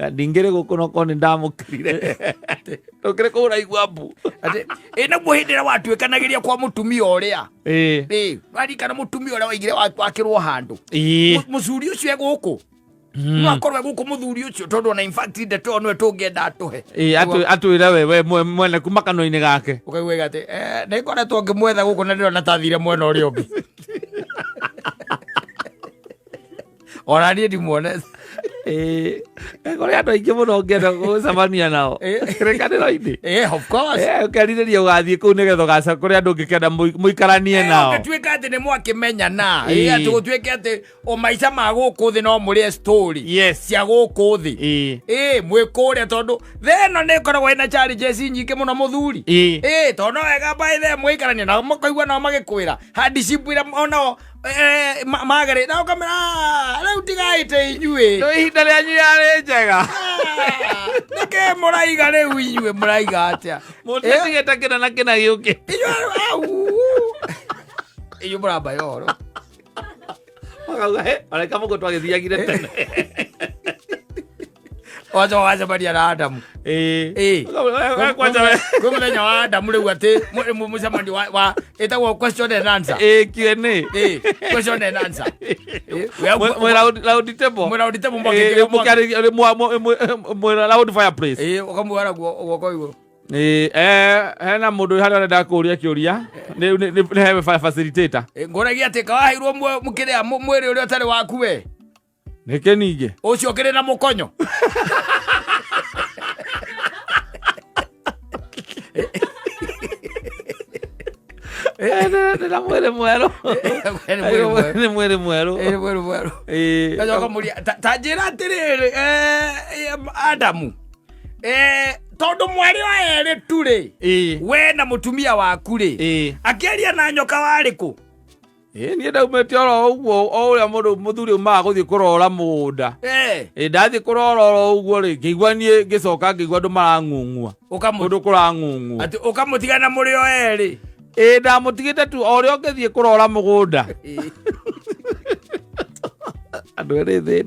ndingire guku no kone ndamukirire tokire ko uraigua mbu na muhindira watuikanagiria kwa mutumia uria wari kana mutumia uria waigire wakirwo handu muthuri ucio guku mwakorwe guku muthuri ucio tondu na in fact ndeto no tungienda atuhe atwire wewe mwene kuma kanoini gake ukaigua gate ne kona tungimwetha guku na ndirona tathire mwena uria ungi ona ni ndimuone kore andu aingi muno ngenda gucemania nao kirekaniro-ini of course ukerireria ugathie kuu nigetha ugaca kuri andu ngikenda muikaranie nao ngituika ati ni mwakimenya ati gutuike ati o maica ma guku thi no murie story cia guku thi mwikuria tondu theno ni koragwo ina challenges nyingi muno muthuri tondu wega by the muikarania na mukaigua na magikwira ha discipline ono magare na ukamera rĩu tigaite inyuĩ no ihinda rĩanyu yarĩ njega nĩkĩ mũraiga rĩu inyuĩ mũraiga atĩa mũndũ tigĩte kĩna na kĩna gĩũkĩ inyuĩ mũramba yoro makauga areka mũgũ twagĩthiagire tene wacha wacemania na Adamu kwĩ mũthenya wa Adamu rĩu atĩ mũcemanio wa ĩtagwo question and answer Q&A question and answer round table mwĩra round fireplace ũkamwara guoko igũrũ hena mũndũ harĩa arenda kũũria kĩũria nĩ he facilitator ngũragia atĩ kawaheirwo mũkĩrĩa mwĩrĩ ũrĩa ũtarĩ waku we nĩkĩ ningĩ ũcio ũkĩrĩ na mũkonyo na mwĩrĩ mwerũ nĩ mwĩrĩ mwerũ ta njĩra atĩrĩrĩ Adamu tondu mweri wa erĩ tu rĩ we na mũtumia waku rĩ akĩaria na nyoka warĩ kũ niĩ ndaumĩte oro ũguo o ũrĩa mũthuri ũmaga gũthiĩ kũrora mũgũnda ndathiĩ kũrora oro ũguo rĩ ngĩigua niĩ ngĩcoka ngĩigua andũ marang'ung'ua kũndũ kũrang'ung'ua ũkamũtiga na mũrĩ o erĩ ndamũtigĩte tu o ũrĩa ũngĩthiĩ kũrora mũgũnda andũ erĩ thĩ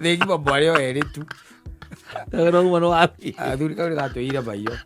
ng'ima mwarĩ o erĩ tu no ũguo nĩ wathiĩ athuri kau nĩ gatũire maio